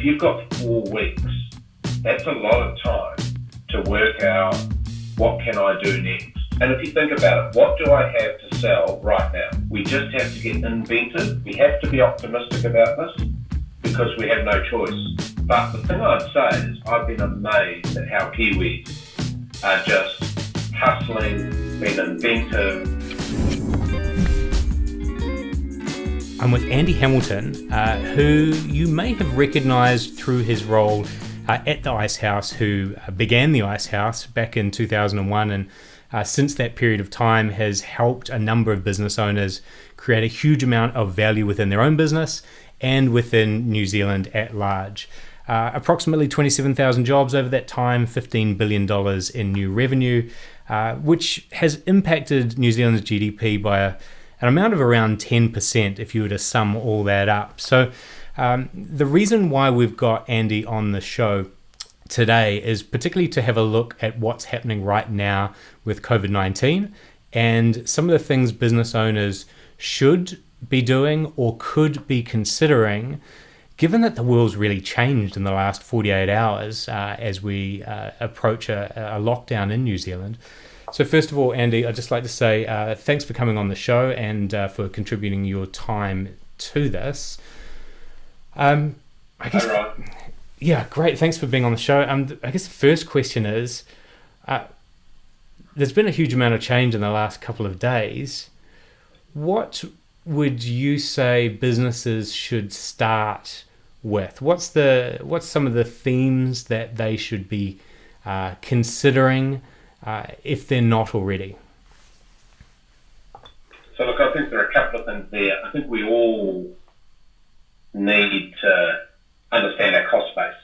if you've got 4 weeks, that's a lot of time to work out what can I do next. And if you think about it, what do I have to sell right now? We just have to get inventive. We have to be optimistic about this because we have no choice. But the thing I'd say is I've been amazed at how Kiwis are just hustling, being inventive. I'm with Andy Hamilton, who you may have recognised through his role at the Icehouse, who began the Icehouse back in 2001 and since that period of time has helped a number of business owners create a huge amount of value within their own business and within New Zealand at large. Approximately 27,000 jobs over that time, $15 billion in new revenue, which has impacted New Zealand's GDP by an amount of around 10% if you were to sum all that up. So the reason why we've got Andy on the show today is particularly to have a look at what's happening right now with COVID-19 and some of the things business owners should be doing or could be considering, given that the world's really changed in the last 48 hours as we approach a lockdown in New Zealand. So first of all, Andy, I'd just like to say thanks for coming on the show and for contributing your time to this. I guess, right. Yeah, great. Thanks for being on the show. I guess the first question is, there's been a huge amount of change in the last couple of days. What would you say businesses should start with? What's some of the themes that they should be considering if they're not already? So look, I think there are a couple of things there. I think we all need to understand our cost base.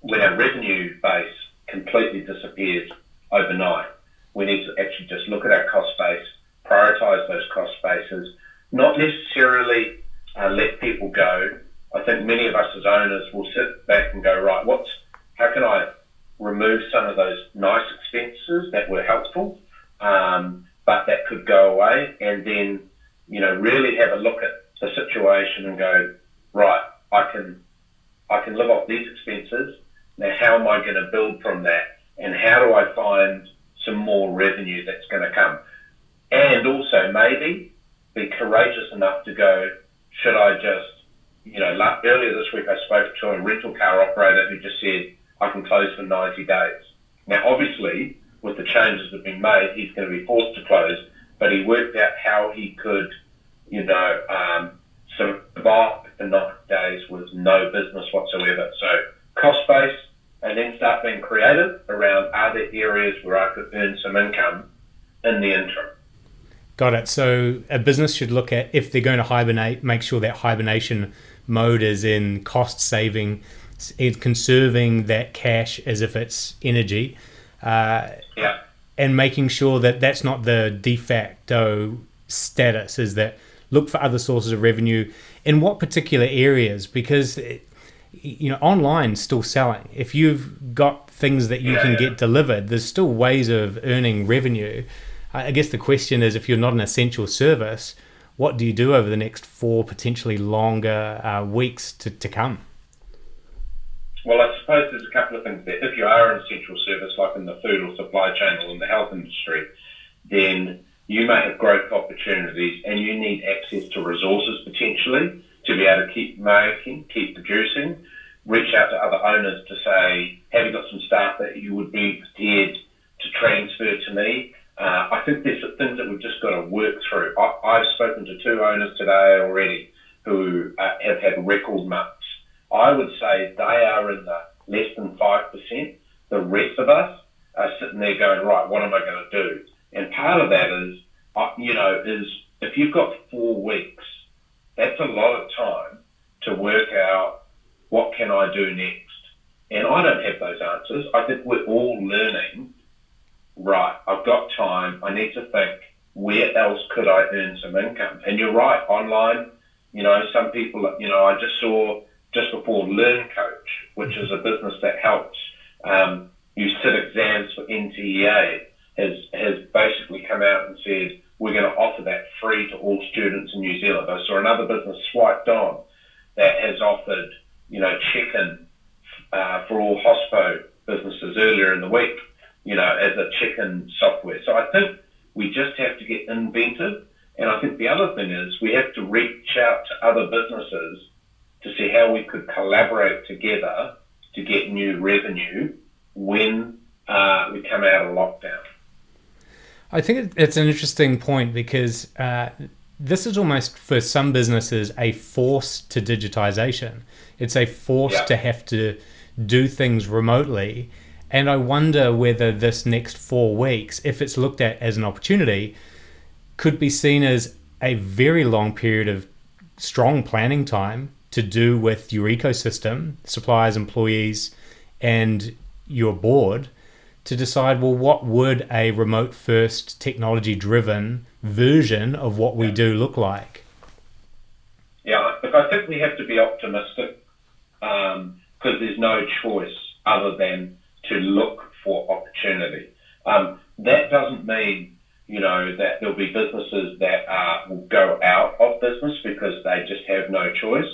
When our revenue base completely disappears overnight, we need to actually just look at our cost base, prioritise those cost bases, not necessarily let people go. I think many of us as owners will sit back and go, right, how can I remove some of those nice expenses that were helpful, but that could go away, and then, really have a look at the situation and go, right, I can live off these expenses. Now, how am I going to build from that? And how do I find some more revenue that's going to come? And also maybe be courageous enough to go, should I just, earlier this week I spoke to a rental car operator who just said, I can close for 90 days. Now, obviously, with the changes that have been made, he's going to be forced to close, but he worked out how he could, survive for 90 days with no business whatsoever. So cost base, and then start being creative around other areas where I could earn some income in the interim. Got it. So a business should look at, if they're going to hibernate, make sure that hibernation mode is in cost saving, in conserving that cash as if it's energy, and making sure that that's not the de facto status, is that look for other sources of revenue. In what particular areas? Because online's still selling. If you've got things that you can get delivered, there's still ways of earning revenue. I guess the question is, if you're not an essential service, what do you do over the next 4 potentially longer weeks to come? Well, I suppose there's a couple of things there. If you are an essential service, like in the food or supply chain or in the health industry, then you may have growth opportunities and you need access to resources potentially to be able to keep making, keep producing. Reach out to other owners to say, have you got some staff that you would be prepared to transfer to me? I think there's things that we've just got to work through. I've spoken to 2 owners today already who have had record months. I would say they are in the less than 5%. The rest of us are sitting there going, right, what am I going to do? And part of that is, is if you've got 4 weeks, that's a lot of time to work out what can I do next. And I don't have those answers. I think we're all learning, right, I've got time, I need to think, where else could I earn some income? And you're right, online, some people, I just saw just before Learn Coach, which is a business that helps you sit exams for NTEA, has basically come out and said, we're going to offer that free to all students in New Zealand. I saw another business, Swiped On, that has offered check-in for all hospo businesses earlier in the week, as a check-in software. So I think we just have to get inventive. And I think the other thing is we have to reach out to other businesses to see how we could collaborate together to get new revenue when we come out of lockdown. I think it's an interesting point because this is almost, for some businesses, a force to digitization. It's a force to have to do things remotely. And I wonder whether this next 4 weeks, if it's looked at as an opportunity, could be seen as a very long period of strong planning time to do with your ecosystem, suppliers, employees, and your board, to decide, well, what would a remote-first, technology-driven version of what we do look like? Yeah, look, I think we have to be optimistic because there's no choice other than to look for opportunity. That doesn't mean, that there'll be businesses that will go out of business because they just have no choice.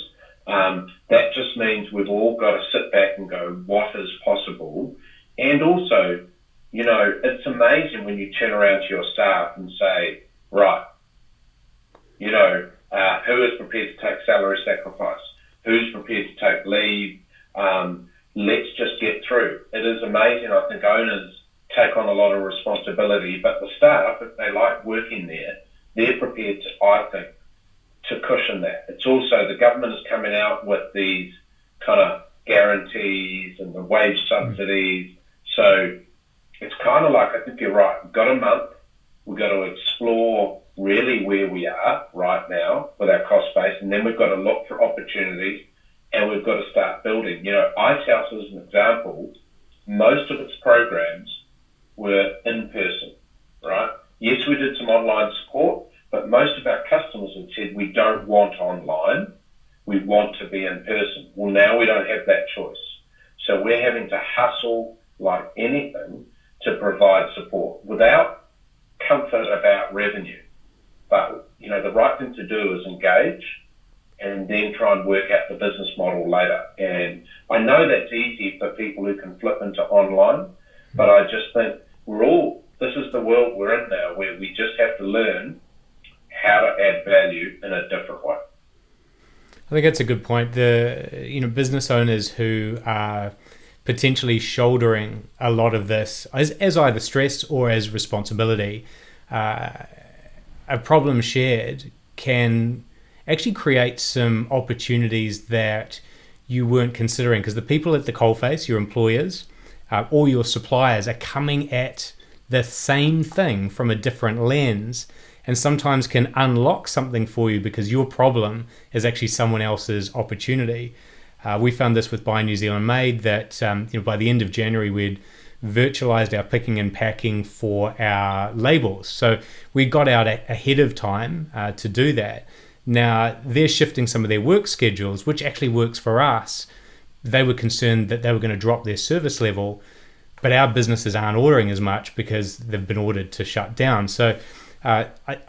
That just means we've all got to sit back and go, what is possible? And also, it's amazing when you turn around to your staff and say, right, who is prepared to take salary sacrifice? Who's prepared to take leave? Let's just get through. It is amazing. I think owners take on a lot of responsibility, but the staff, if they like working there, they're prepared to, I think, to cushion that. It's also the government is coming out with these kind of guarantees and the wage subsidies. So it's kind of like, I think you're right, we've got a month, we've got to explore really where we are right now with our cost base, and then we've got to look for opportunities and we've got to start building. Icehouse, as an example, most of its programs were in person, right? Yes, we did some online support, but most of our customers had said, we don't want online, we want to be in person. Well, now we don't have that choice. So we're having to hustle like anything to provide support without comfort about revenue. But, the right thing to do is engage and then try and work out the business model later. And I know that's easy for people who can flip into online, but I just think this is the world we're in now, where we just have to learn how to add value in a different way. I think that's a good point. The business owners who are potentially shouldering a lot of this as either stress or as responsibility, a problem shared can actually create some opportunities that you weren't considering, because the people at the coalface, your employers, or your suppliers, are coming at the same thing from a different lens, and sometimes can unlock something for you because your problem is actually someone else's opportunity. We found this with Buy New Zealand Made, that by the end of January we'd virtualized our picking and packing for our labels. So we got out ahead of time to do that. Now they're shifting some of their work schedules, which actually works for us. They were concerned that they were going to drop their service level, but our businesses aren't ordering as much because they've been ordered to shut down. So I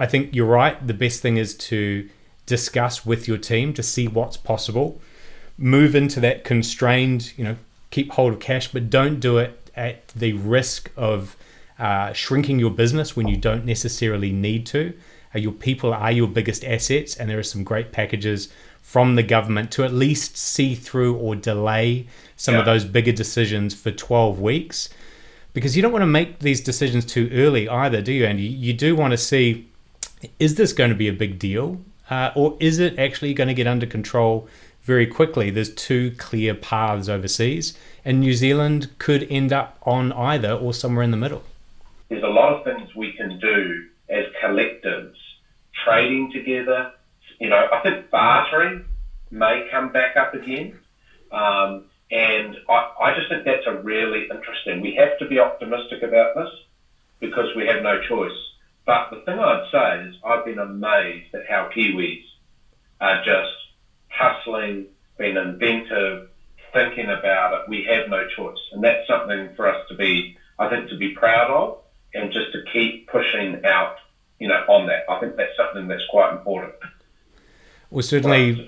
think you're right. The best thing is to discuss with your team to see what's possible. Move into that constrained, keep hold of cash, but don't do it at the risk of shrinking your business when you don't necessarily need to. Your people are your biggest assets, and there are some great packages from the government to at least see through or delay some of those bigger decisions for 12 weeks. Because you don't want to make these decisions too early either, do you, Andy? You do want to see, is this going to be a big deal? Or is it actually going to get under control very quickly? There's two clear paths overseas, and New Zealand could end up on either or somewhere in the middle. There's a lot of things we can do as collectives, trading together. I think bartering may come back up again. And I just think that's a really interesting. We have to be optimistic about this because we have no choice. But the thing I'd say is I've been amazed at how Kiwis are just hustling, being inventive, thinking about it. We have no choice. And that's something for us to be proud of, and just to keep pushing out, on that. I think that's something that's quite important. Well, certainly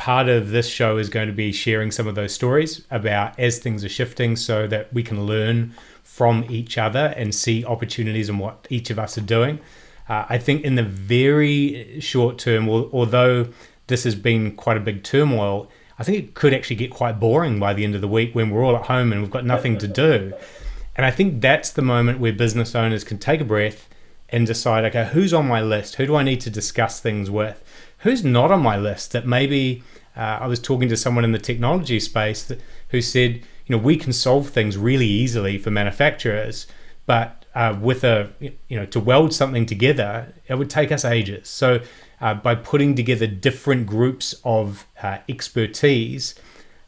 part of this show is going to be sharing some of those stories about as things are shifting so that we can learn from each other and see opportunities in what each of us are doing. I think in the very short term, although this has been quite a big turmoil, I think it could actually get quite boring by the end of the week when we're all at home and we've got nothing to do. And I think that's the moment where business owners can take a breath and decide, okay, who's on my list? Who do I need to discuss things with? Who's not on my list that maybe I was talking to someone in the technology space who said, we can solve things really easily for manufacturers, but to weld something together, it would take us ages. So by putting together different groups of expertise,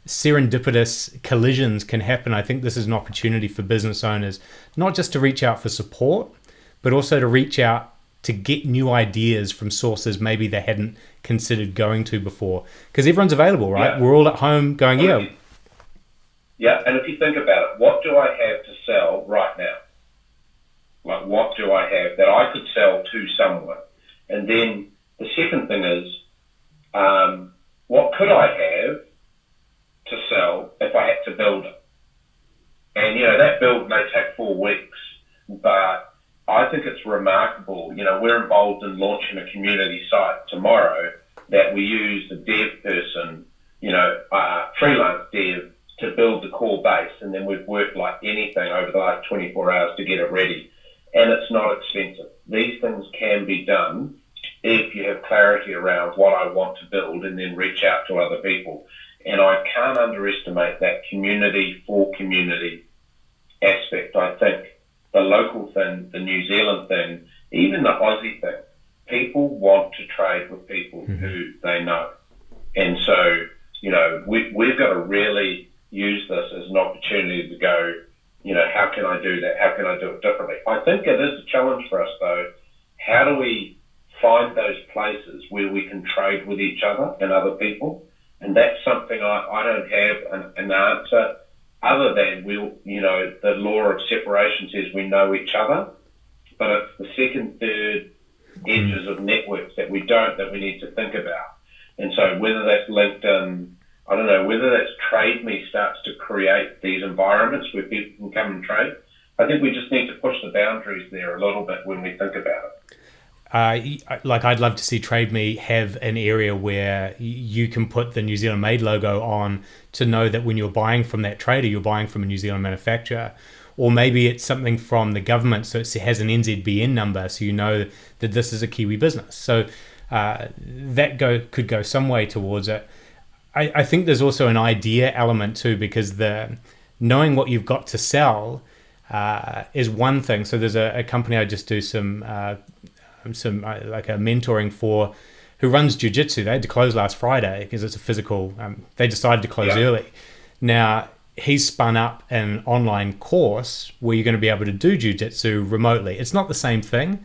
serendipitous collisions can happen. I think this is an opportunity for business owners, not just to reach out for support, but also to reach out to get new ideas from sources maybe they hadn't considered going to before. Because everyone's available, right? Yeah. We're all at home going, Yeah, and if you think about it, what do I have to sell right now? Like, what do I have that I could sell to someone? And then the second thing is, what could I have to sell if I had to build it? And, that build may take 4 weeks, but I think it's remarkable. We're involved in launching a community site tomorrow that we use a dev person, freelance dev, to build the core base. And then we've worked like anything over the last 24 hours to get it ready. And it's not expensive. These things can be done if you have clarity around what I want to build and then reach out to other people. And I can't underestimate that community for community aspect. I think the local thing, the New Zealand thing, even the Aussie thing, people want to trade with people who they know. And so, we've got to really use this as an opportunity to go, how can I do that? How can I do it differently? I think it is a challenge for us, though. How do we find those places where we can trade with each other and other people? And that's something I don't have an answer other than the law of separation says we know each other, but it's the second, third edges of networks that we need to think about. And so whether that's LinkedIn, I don't know, whether that's Trade Me starts to create these environments where people can come and trade. I think we just need to push the boundaries there a little bit when we think about it. I'd love to see Trade Me have an area where you can put the New Zealand made logo on to know that when you're buying from that trader, you're buying from a New Zealand manufacturer. Or maybe it's something from the government, so it has an NZBN number, so you know that this is a Kiwi business. So that could go some way towards it. I think there's also an idea element too, because knowing what you've got to sell is one thing. So there's a company I just do some like a mentoring for, who runs jiu-jitsu. They had to close last Friday because it's a physical. They decided to close early. Now he's spun up an online course where you're going to be able to do jiu-jitsu remotely. It's not the same thing.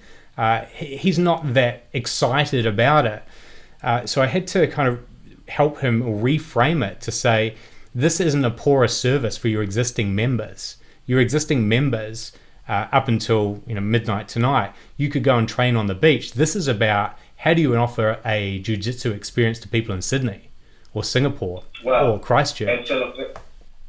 He's not that excited about it. So I had to kind of help him reframe it to say, this isn't a porous service for your existing members. Your existing members, up until midnight tonight, you could go and train on the beach. This is about how do you offer a jiu-jitsu experience to people in Sydney or Singapore or Christchurch. And so look, a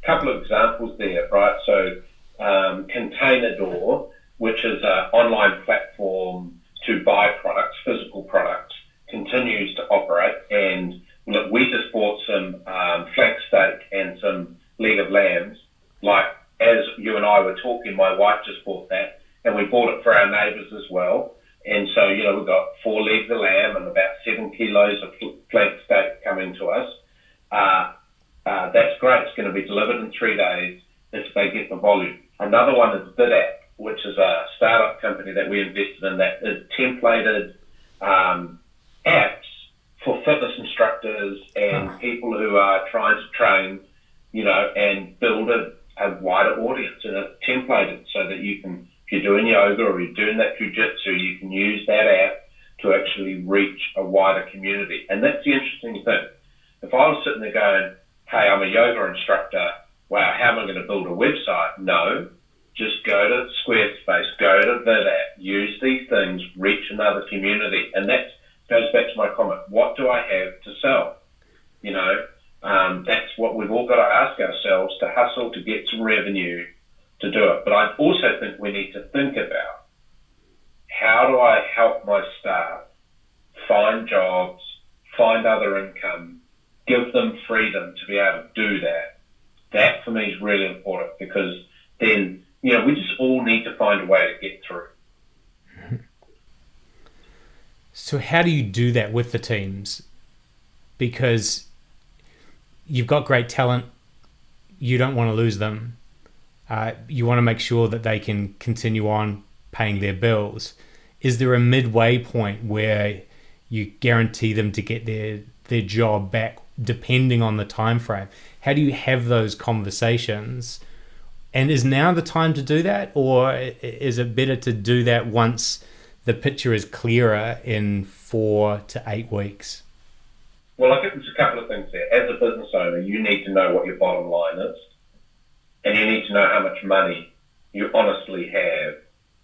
couple of examples there, right? So Container Door, which is an online platform to buy products, physical products, continues to operate. And look, we just bought some flank steak and some leg of lambs. Like, as you and I were talking, my wife just bought that, and we bought it for our neighbours as well. And so, we've got 4 legs of lamb and about 7 kilos of flank steak coming to us. That's great. It's going to be delivered in 3 days if they get the volume. Another one is BidApp, which is a startup company that we invested in that is templated apps for fitness instructors and people who are trying to train, and build a wider audience. And it's templated so that you can, if you're doing yoga or you're doing that jiu-jitsu, you can use that app to actually reach a wider community. And that's the interesting thing. If I was sitting there going, hey, I'm a yoga instructor, wow, how am I going to build a website? No, just go to Squarespace, go to BidApp, use these things, reach another community. And that goes back to my comment. What do I have to sell? That's what we've all got to ask ourselves, to hustle, to get some revenue, to do it. But I also think we need to think about, how do I help my staff find jobs, find other income, give them freedom to be able to do that. That for me is really important, because then, we just all need to find a way to get through. So how do you do that with the teams? Because you've got great talent, you don't want to lose them. You want to make sure that they can continue on paying their bills. Is there a midway point where you guarantee them to get their job back, depending on the time frame? How do you have those conversations? And is now the time to do that, or is it better to do that once the picture is clearer in 4 to 8 weeks? Well, I think there's a couple of things there. As a business owner, you need to know what your bottom line is, and you need to know how much money you honestly have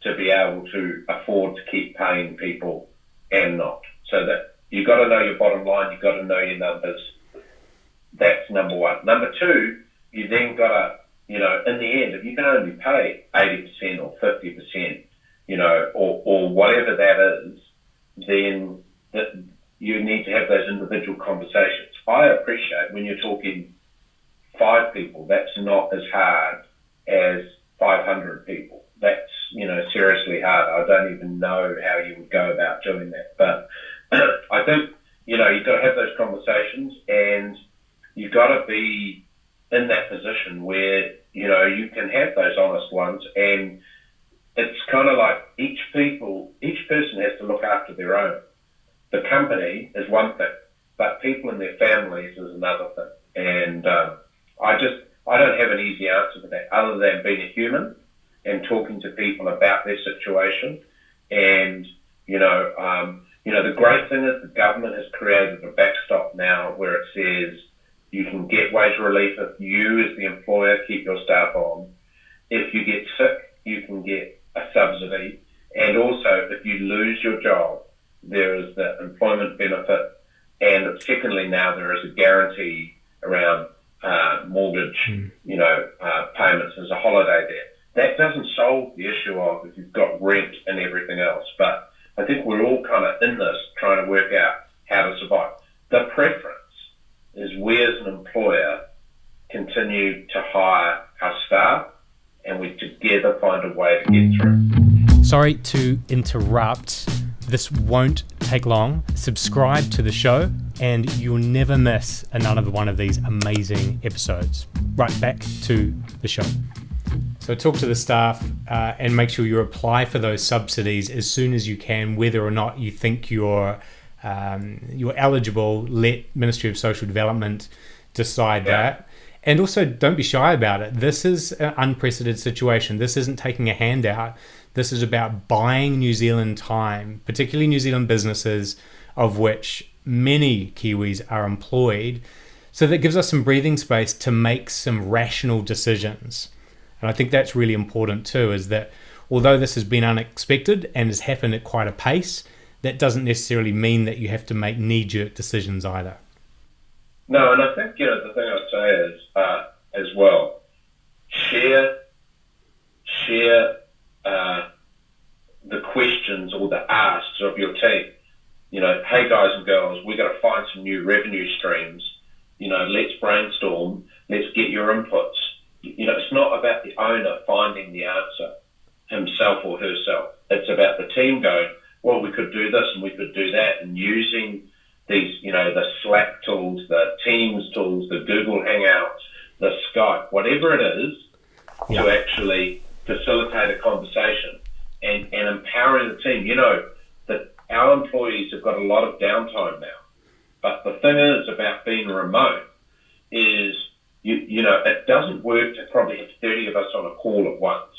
to be able to afford to keep paying people and not. So that you've got to know your bottom line, you've got to know your numbers. That's number one. Number two, you then got to, in the end, if you can only pay 80% or 50%, or whatever that is, then you need to have those individual conversations. I appreciate when you're talking 5 people, that's not as hard as 500 people. That's, seriously hard. I don't even know how you would go about doing that. But I think, you've got to have those conversations, and you've got to be in that position where, you can have those honest ones. And it's kind of like each person has to look after their own. The company is one thing, but people and their families is another thing. And I don't have an easy answer for that, other than being a human and talking to people about their situation. And, the great thing is the government has created a backstop now where it says you can get wage relief if you, as the employer, keep your staff on. If you get sick, you can get a subsidy. And also, if you lose your job, there is the employment benefit. And secondly, now there is a guarantee around mortgage, payments. There's a holiday there. That doesn't solve the issue of if you've got rent and everything else. But I think we're all kind of in this trying to work out how to survive. The preference is we as an employer continue to hire our staff, and we together find a way to get through. Sorry to interrupt. This won't take long. Subscribe to the show and you'll never miss another one of these amazing episodes. Right, back to the show. So talk to the staff and make sure you apply for those subsidies as soon as you can, whether or not you think you're eligible. Let Ministry of Social Development decide that. And also don't be shy about it. This is an unprecedented situation. This isn't taking a handout. This is about buying New Zealand time, particularly New Zealand businesses, of which many Kiwis are employed. So that gives us some breathing space to make some rational decisions. And I think that's really important too, is that although this has been unexpected and has happened at quite a pace, that doesn't necessarily mean that you have to make knee-jerk decisions either. No, and I think, the thing I'd say is, as well, share the questions or the asks of your team. Hey guys and girls, we got to find some new revenue streams. Let's brainstorm. Let's get your inputs. It's not about the owner finding the answer himself or herself. It's about the team going, well, we could do this and we could do that, and using these, the Slack tools, the Teams tools, the Google Hangouts, the Skype, whatever it is, to actually facilitate a conversation and empowering the team. That our employees have got a lot of downtime now. But the thing is about being remote is, it doesn't work to probably have 30 of us on a call at once.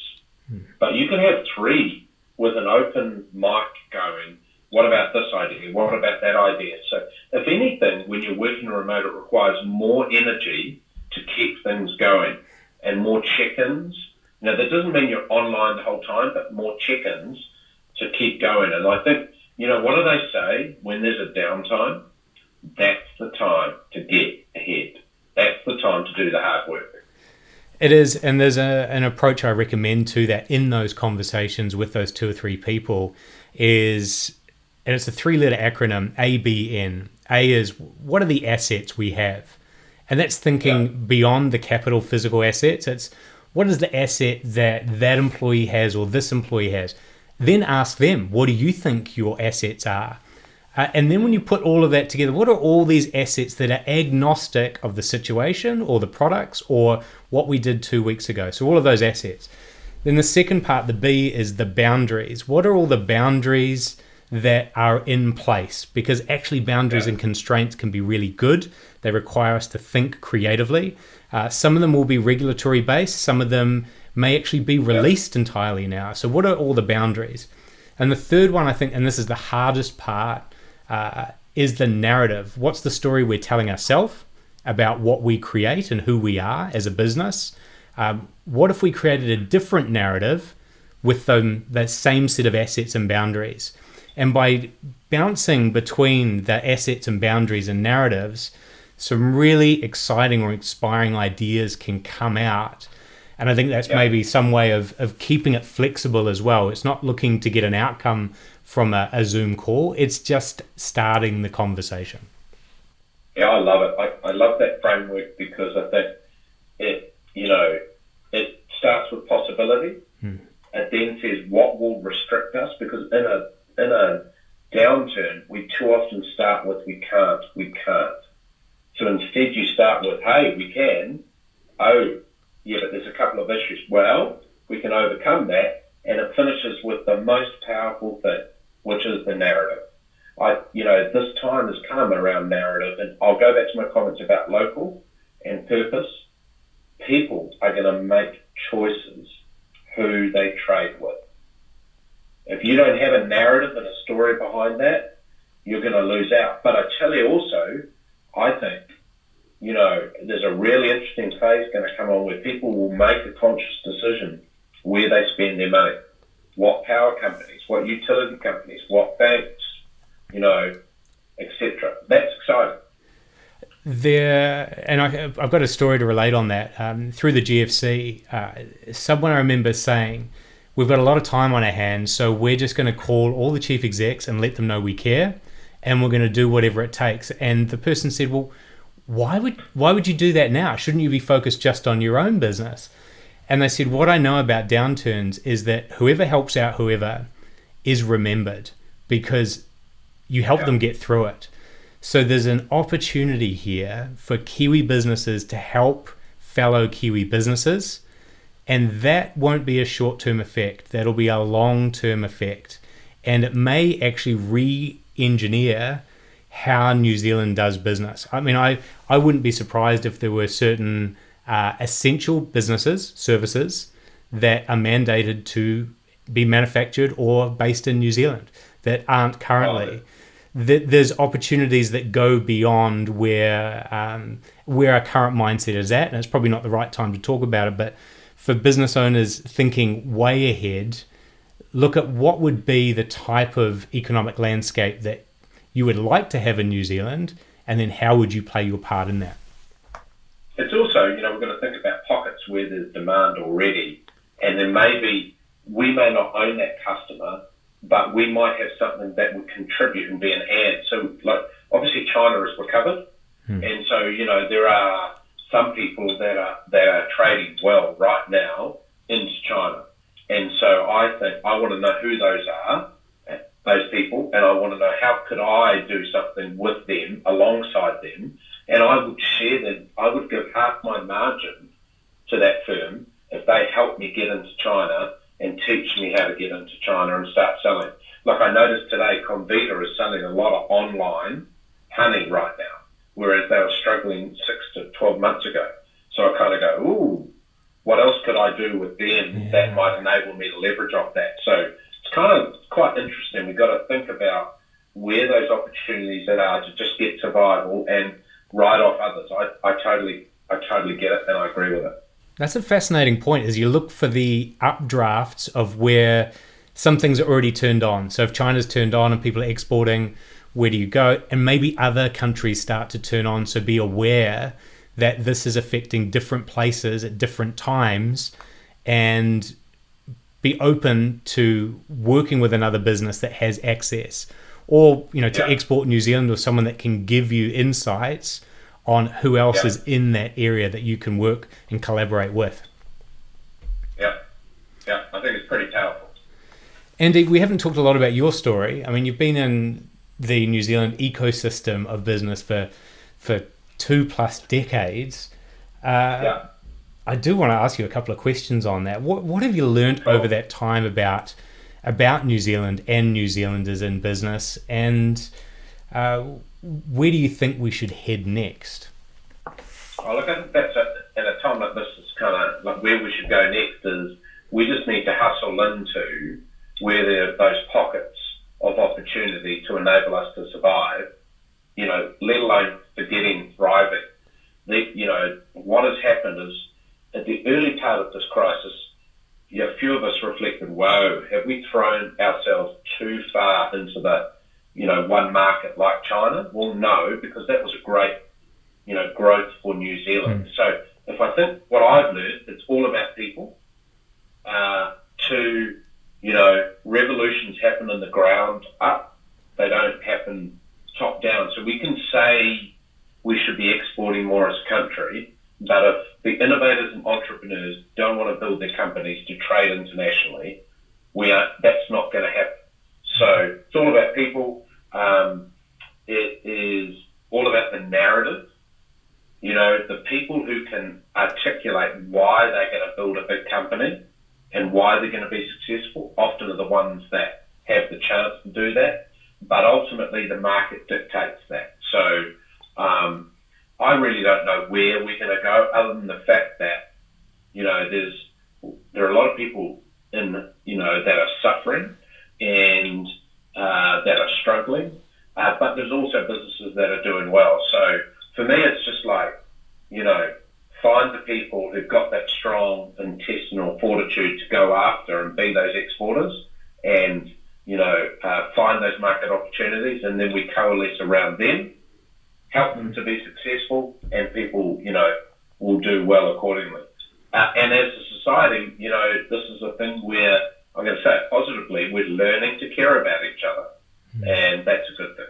But you can have 3 with an open mic going, what about this idea? What about that idea? So if anything, when you're working remote, it requires more energy to keep things going and more check-ins. That doesn't mean you're online the whole time, but more check-ins to keep going. And I think, what do they say when there's a downtime? that's the time to get ahead. That's the time to do the hard work. It is, and there's an approach I recommend to that in those conversations with those 2 or 3 people is, and it's a 3-letter acronym, ABN. A is, what are the assets we have? And that's thinking beyond the capital physical assets. It's, what is the asset that employee has or this employee has? Then ask them, what do you think your assets are? And then when you put all of that together, what are all these assets that are agnostic of the situation or the products or what we did 2 weeks ago? So all of those assets. Then the second part, the B, is the boundaries. What are all the boundaries that are in place? Because actually boundaries and constraints can be really good. They require us to think creatively. Some of them will be regulatory based. Some of them may actually be released entirely now. So what are all the boundaries? And the third one, I think, and this is the hardest part, is the narrative. What's the story we're telling ourselves about what we create and who we are as a business? What if we created a different narrative with the same set of assets and boundaries? And by bouncing between the assets and boundaries and narratives, some really exciting or inspiring ideas can come out. And I think that's maybe some way of keeping it flexible as well. It's not looking to get an outcome from a Zoom call. It's just starting the conversation. Yeah, I love it. I love that framework because I think it starts with possibility. It then says what will restrict us, because in a downturn, we too often start with we can't. So instead you start with, hey, we can. Oh, yeah, but there's a couple of issues. Well, we can overcome that. And it finishes with the most powerful thing, which is the narrative. This time has come around narrative, and I'll go back to my comments about local and purpose. People are going to make choices who they trade with. If you don't have a narrative and a story behind that, you're going to lose out. But I tell you also, I think, there's a really interesting phase going to come on where people will make a conscious decision where they spend their money. What power companies, what utility companies, what banks, etc. That's exciting. And I've got a story to relate on that. Through the GFC, someone I remember saying, we've got a lot of time on our hands, so we're just going to call all the chief execs and let them know we care, and we're going to do whatever it takes. And the person said, well, why would you do that now? Shouldn't you be focused just on your own business? And they said, what I know about downturns is that whoever helps out whoever is remembered because you help them get through it. So there's an opportunity here for Kiwi businesses to help fellow Kiwi businesses. And that won't be a short-term effect. That'll be a long-term effect. And it may actually re-engineer how New Zealand does business. I mean, I wouldn't be surprised if there were certain essential businesses, services, that are mandated to be manufactured or based in New Zealand that aren't currently. There's opportunities that go beyond where our current mindset is at, and it's probably not the right time to talk about it, but for business owners thinking way ahead, look at what would be the type of economic landscape that you would like to have in New Zealand, and then how would you play your part in that? It's also, we're going to think about pockets where there's demand already, and then maybe we may not own that customer, but we might have something that would contribute and be an add. So, obviously China has recovered, and so, there are some people that are trading well right now into China. And so I think I want to know who those are, those people, and I want to know how could I do something with them, alongside them, and I would share them. I would give half my margin to that firm if they help me get into China and teach me how to get into China and start selling. Like I noticed today, Comvita is selling a lot of online honey right now, whereas they were struggling 6 to 12 months ago. So I kind of go, ooh, what else could I do with them that might enable me to leverage off that? So it's kind of quite interesting. We've got to think about where those opportunities are to just get survival and write off others. I totally get it, and I agree with it. That's a fascinating point, is you look for the updrafts of where some things are already turned on. So if China's turned on and people are exporting, where do you go? And maybe other countries start to turn on. So be aware that this is affecting different places at different times, and be open to working with another business that has access, or to export New Zealand, or someone that can give you insights on who else is in that area that you can work and collaborate with. Yeah, I think it's pretty powerful. Andy, we haven't talked a lot about your story. I mean, you've been in the New Zealand ecosystem of business for 2+ decades. I do want to ask you a couple of questions on that. What have you learned over that time about New Zealand and New Zealanders in business, and where do you think we should head next? Oh, look, I think that's at a time like this, it's kind of like where we should go next is we just need to hustle into where there are those pockets of opportunity to enable us to survive, let alone forgetting thriving. What has happened is at the early part of this crisis, a few of us reflected, whoa, have we thrown ourselves too far into the, one market like China? Well, no, because that was a great, growth for New Zealand. So if I think what I've learned, it's all about people. Revolutions happen in the ground up. They don't happen top down. So we can say we should be exporting more as a country, but if the innovators and entrepreneurs don't want to build their companies to trade internationally, that's not going to happen. So it's all about people. It is all about the narrative. The people who can articulate why they're going to build a big company and why they're going to be successful often are the ones that have the chance to do that. But ultimately, the market dictates that. So I really don't know where we're going to go, other than the fact that there are a lot of people that are suffering and that are struggling, but there's also businesses that are doing well. So for me, it's just like find the people who've got that strong intestinal fortitude to go after and be those exporters, and find those market opportunities, and then we coalesce around them, help them to be successful, and people, will do well accordingly. And as a society, this is a thing where, I'm going to say it positively, we're learning to care about each other, and that's a good thing.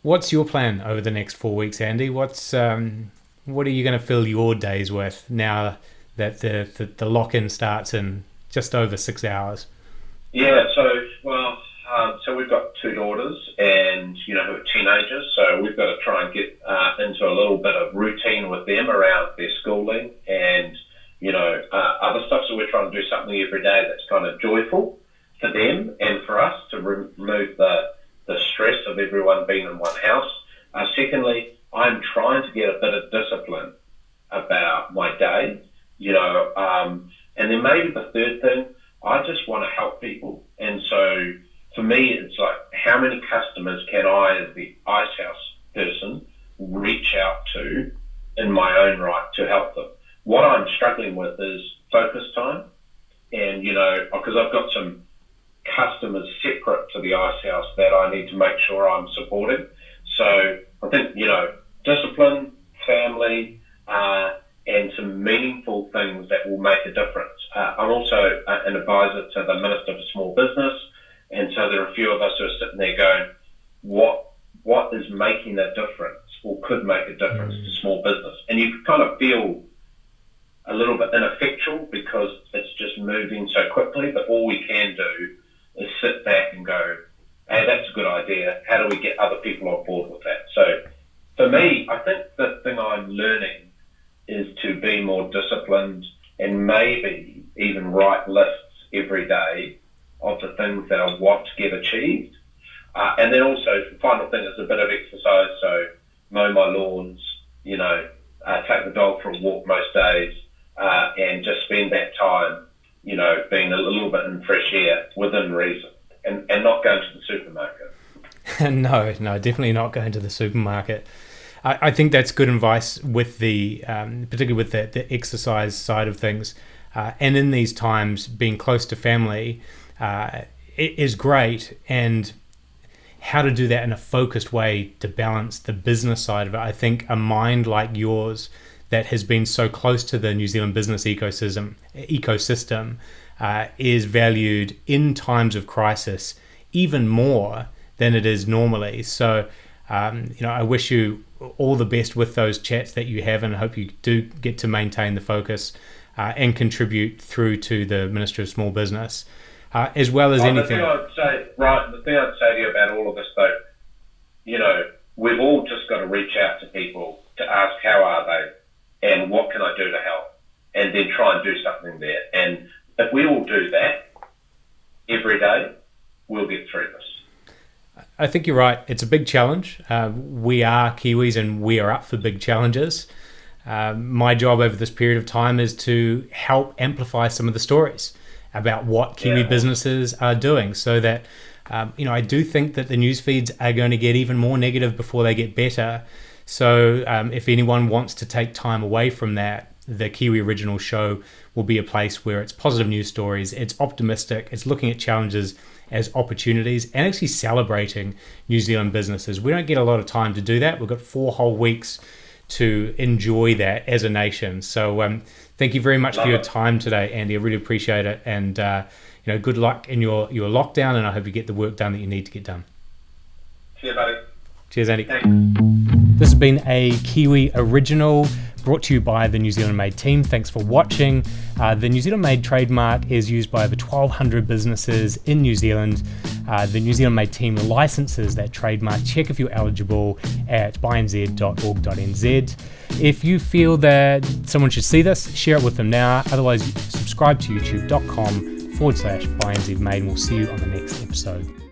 What's your plan over the next 4 weeks, Andy? What are you going to fill your days with now that the lock-in starts in just over 6 hours? Yeah, so we've got 2 daughters, and who are teenagers, so we've got to try and get into a little bit of routine with them around their schooling and other stuff. So we're trying to do something every day that's kind of joyful for them and for us to remove the stress of everyone being in one house. Secondly, I'm trying to get a bit of discipline about my day, and then maybe the third thing, I just want to help people. And so for me, it's like, how many customers can I, as the Icehouse person, reach out to in my own right to help them? What I'm struggling with is focus time. And, because I've got some customers separate to the Icehouse that I need to make sure I'm supporting. So I think, discipline, family, and some meaningful things that will make a difference. I'm also an advisor to the Minister for Small Business, and so there are a few of us who are sitting there going, what is making a difference or could make a difference to small business? And you kind of feel a little bit ineffectual because it's just moving so quickly, but all we can do is sit back and go, hey, that's a good idea. How do we get other people on board with that? So for me, I think the thing I'm learning is to be more disciplined and maybe even write lists every day of the things that I want to get achieved. And then also, the final thing is a bit of exercise. So mow my lawns, take the dog for a walk most days, and just spend that time, being a little bit in fresh air within reason, and not going to the supermarket. No, definitely not going to the supermarket. I think that's good advice with particularly with the exercise side of things. And in these times, being close to family is great. And how to do that in a focused way to balance the business side of it. I think a mind like yours that has been so close to the New Zealand business ecosystem is valued in times of crisis even more than it is normally. So, I wish you all the best with those chats that you have, and I hope you do get to maintain the focus and contribute through to the Minister of Small Business, as well as anything. The thing I'd say to you about all of this, though, we've all just got to reach out to people to ask how are they and what can I do to help, and then try and do something there. And if we all do that every day, we'll get through this. I think you're right. It's a big challenge. We are Kiwis and we are up for big challenges. My job over this period of time is to help amplify some of the stories about what Kiwi businesses are doing, so that I do think that the news feeds are going to get even more negative before they get better. So if anyone wants to take time away from that, the Kiwi Original Show will be a place where it's positive news stories, it's optimistic, it's looking at challenges as opportunities, and actually celebrating New Zealand businesses. We don't get a lot of time to do that. We've got 4 whole weeks to enjoy that as a nation. So thank you very much for your time today, Andy. I really appreciate it. And good luck in your lockdown, and I hope you get the work done that you need to get done. Cheers, buddy. Cheers, Andy. Thanks. This has been a Kiwi Original, brought to you by the New Zealand Made team. Thanks for watching. The New Zealand Made trademark is used by over 1,200 businesses in New Zealand. The New Zealand Made team licenses that trademark. Check if you're eligible at bynz.org.nz. If you feel that someone should see this, share it with them now. Otherwise, subscribe to youtube.com/bynzmade, and we'll see you on the next episode.